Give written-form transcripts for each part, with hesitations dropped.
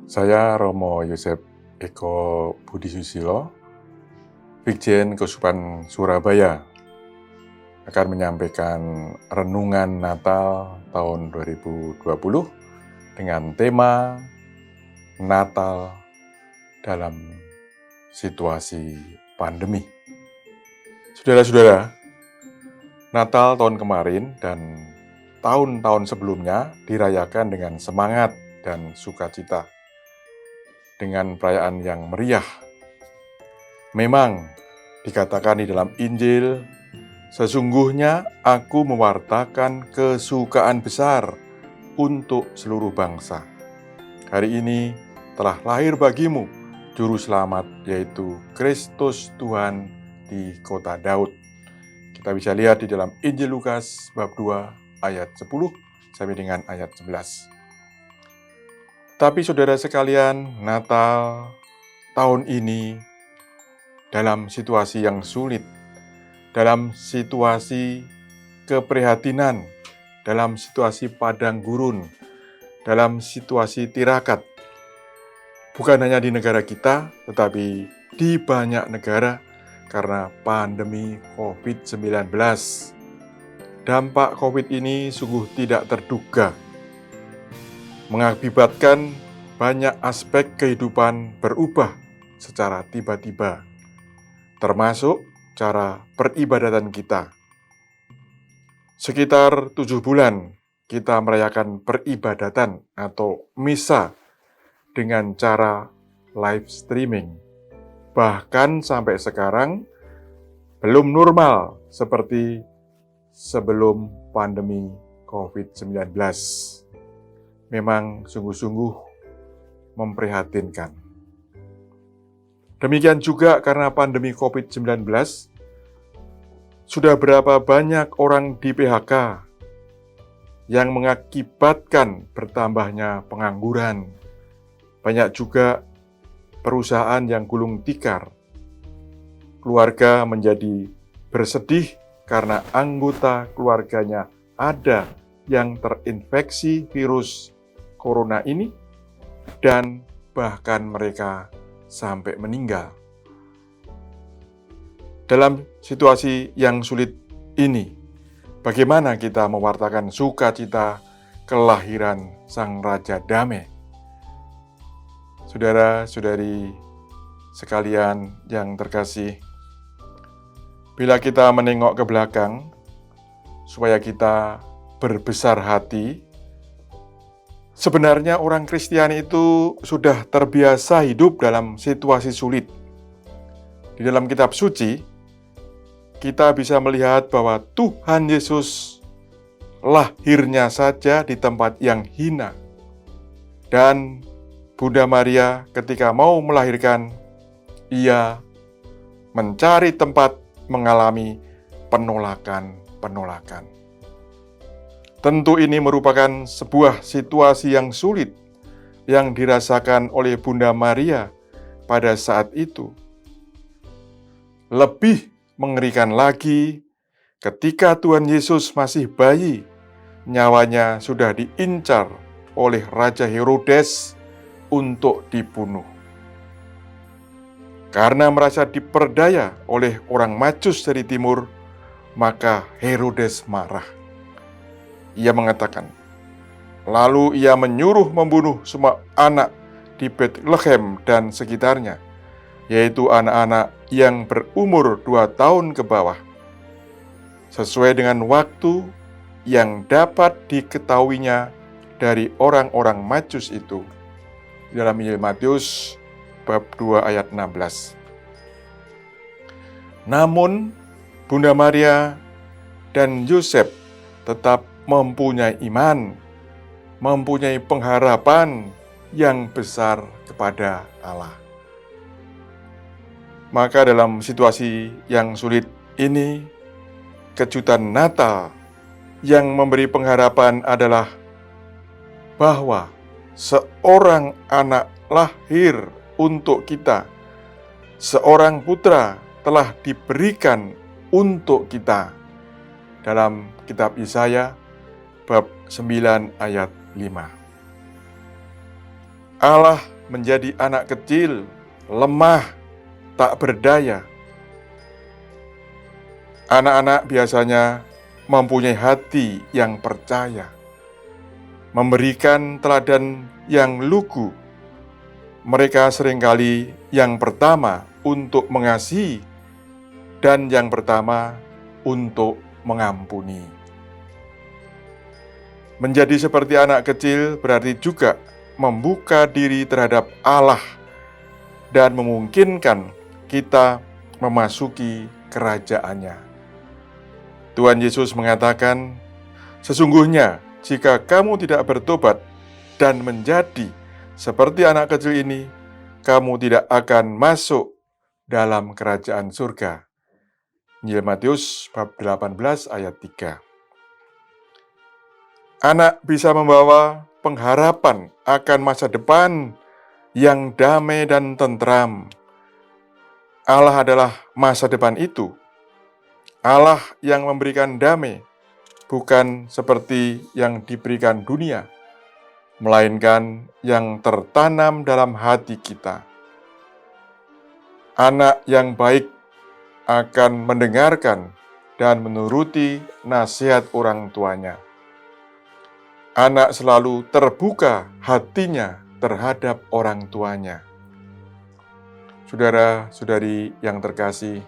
Saya Romo Yosef Eko Budi Susilo, Brigjen Keuskupan Surabaya, akan menyampaikan renungan Natal tahun 2020 dengan tema Natal dalam situasi pandemi. Saudara-saudara, Natal tahun kemarin dan tahun-tahun sebelumnya dirayakan dengan semangat dan sukacita, dengan perayaan yang meriah. Memang dikatakan di dalam Injil, sesungguhnya aku mewartakan kesukaan besar untuk seluruh bangsa. Hari ini telah lahir bagimu Juru Selamat, yaitu Kristus Tuhan di kota Daud. Kita bisa lihat di dalam Injil Lukas bab 2 ayat 10 sampai dengan ayat 11. Tapi saudara sekalian, Natal tahun ini dalam situasi yang sulit, dalam situasi keprihatinan, dalam situasi padang gurun, dalam situasi tirakat. Bukan hanya di negara kita, tetapi di banyak negara karena pandemi COVID-19. Dampak COVID ini sungguh tidak terduga, mengakibatkan banyak aspek kehidupan berubah secara tiba-tiba, termasuk cara peribadatan kita. Sekitar 7 bulan kita merayakan peribadatan atau misa dengan cara live streaming. Bahkan sampai sekarang belum normal seperti sebelum pandemi COVID-19. Memang sungguh-sungguh memprihatinkan. Demikian juga karena pandemi COVID-19, sudah berapa banyak orang di PHK yang mengakibatkan bertambahnya pengangguran. Banyak juga perusahaan yang gulung tikar. Keluarga menjadi bersedih karena anggota keluarganya ada yang terinfeksi virus corona ini, dan bahkan mereka sampai meninggal. Dalam situasi yang sulit ini, bagaimana kita mewartakan sukacita kelahiran Sang Raja Damai? Saudara-saudari sekalian yang terkasih, bila kita menengok ke belakang, supaya kita berbesar hati, sebenarnya orang Kristiani itu sudah terbiasa hidup dalam situasi sulit. Di dalam kitab suci, kita bisa melihat bahwa Tuhan Yesus lahirnya saja di tempat yang hina. Dan Bunda Maria ketika mau melahirkan, ia mencari tempat mengalami penolakan. Tentu ini merupakan sebuah situasi yang sulit yang dirasakan oleh Bunda Maria pada saat itu. Lebih mengerikan lagi ketika Tuhan Yesus masih bayi, nyawanya sudah diincar oleh Raja Herodes untuk dibunuh. Karena merasa diperdaya oleh orang Majus dari timur, maka Herodes marah. Ia mengatakan, lalu ia menyuruh membunuh semua anak di Betlehem dan sekitarnya, yaitu anak-anak yang berumur 2 tahun ke bawah, sesuai dengan waktu yang dapat diketahuinya dari orang-orang Majus itu. Dalam Injil Matius bab 2 ayat 16. Namun Bunda Maria dan Yosef tetap mempunyai iman, mempunyai pengharapan yang besar kepada Allah. Maka dalam situasi yang sulit ini, kejutan Natal yang memberi pengharapan adalah bahwa seorang anak lahir untuk kita, seorang putra telah diberikan untuk kita. Dalam kitab Yesaya bab 9 ayat 5. Allah menjadi anak kecil, lemah, tak berdaya. Anak-anak biasanya mempunyai hati yang percaya, memberikan teladan yang lugu. Mereka seringkali yang pertama untuk mengasihi dan yang pertama untuk mengampuni. Menjadi seperti anak kecil berarti juga membuka diri terhadap Allah dan memungkinkan kita memasuki kerajaannya. Tuhan Yesus mengatakan, "Sesungguhnya jika kamu tidak bertobat dan menjadi seperti anak kecil ini, kamu tidak akan masuk dalam kerajaan surga." Injil Matius bab 18 ayat 3. Anak bisa membawa pengharapan akan masa depan yang damai dan tentram. Allah adalah masa depan itu. Allah yang memberikan damai, bukan seperti yang diberikan dunia, melainkan yang tertanam dalam hati kita. Anak yang baik akan mendengarkan dan menuruti nasihat orang tuanya. Anak selalu terbuka hatinya terhadap orang tuanya. Saudara-saudari yang terkasih,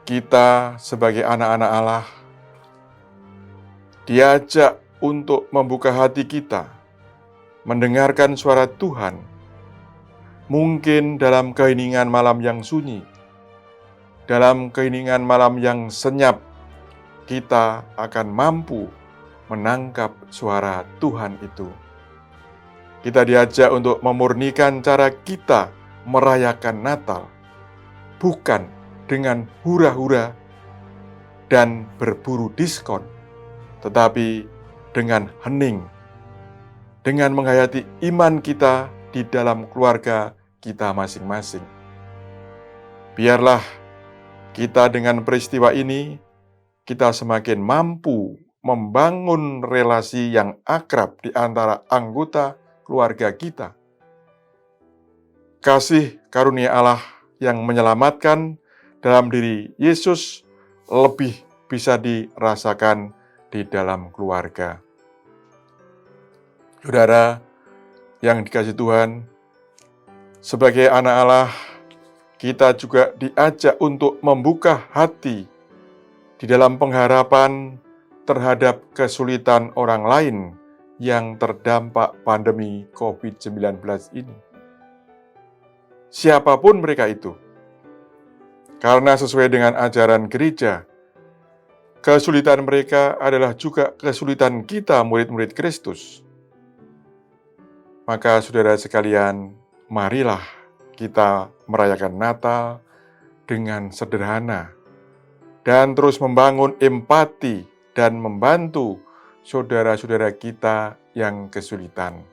kita sebagai anak-anak Allah diajak untuk membuka hati kita, mendengarkan suara Tuhan. Mungkin dalam keheningan malam yang sunyi, dalam keheningan malam yang senyap, kita akan mampu menangkap suara Tuhan itu. Kita diajak untuk memurnikan cara kita merayakan Natal, bukan dengan hura-hura dan berburu diskon, tetapi dengan hening, dengan menghayati iman kita di dalam keluarga kita masing-masing. Biarlah kita dengan peristiwa ini, kita semakin mampu membangun relasi yang akrab di antara anggota keluarga kita. Kasih karunia Allah yang menyelamatkan dalam diri Yesus lebih bisa dirasakan di dalam keluarga. Saudara yang dikasihi Tuhan, sebagai anak Allah, kita juga diajak untuk membuka hati di dalam pengharapan terhadap kesulitan orang lain yang terdampak pandemi COVID-19 ini. Siapapun mereka itu, karena sesuai dengan ajaran gereja, kesulitan mereka adalah juga kesulitan kita murid-murid Kristus. Maka saudara sekalian, marilah kita merayakan Natal dengan sederhana dan terus membangun empati dan membantu saudara-saudara kita yang kesulitan.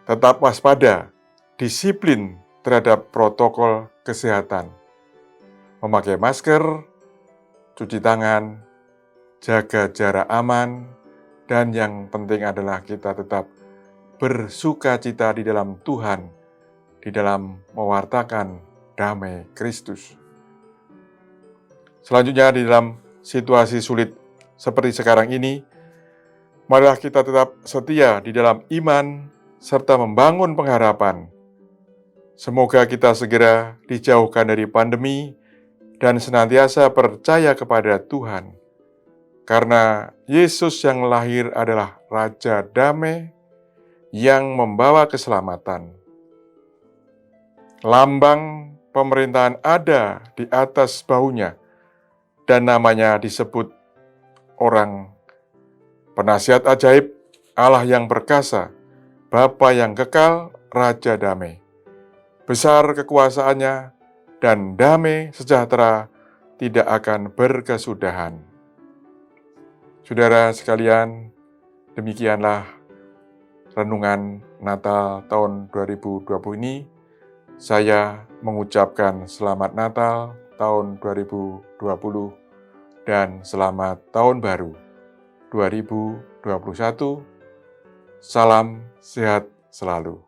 Tetap waspada, disiplin terhadap protokol kesehatan. Memakai masker, cuci tangan, jaga jarak aman, dan yang penting adalah kita tetap bersukacita di dalam Tuhan, di dalam mewartakan damai Kristus. Selanjutnya, di dalam situasi sulit seperti sekarang ini, marilah kita tetap setia di dalam iman serta membangun pengharapan. Semoga kita segera dijauhkan dari pandemi dan senantiasa percaya kepada Tuhan. Karena Yesus yang lahir adalah Raja Damai yang membawa keselamatan. Lambang pemerintahan ada di atas bahunya dan namanya disebut orang penasihat ajaib, Allah yang perkasa, Bapa yang kekal, Raja Damai. Besar kekuasaannya dan damai sejahtera tidak akan berkesudahan. Saudara sekalian, demikianlah renungan Natal tahun 2020 ini. Saya mengucapkan selamat Natal tahun 2020 dan selamat tahun baru 2021. Salam sehat selalu.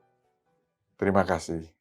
Terima kasih.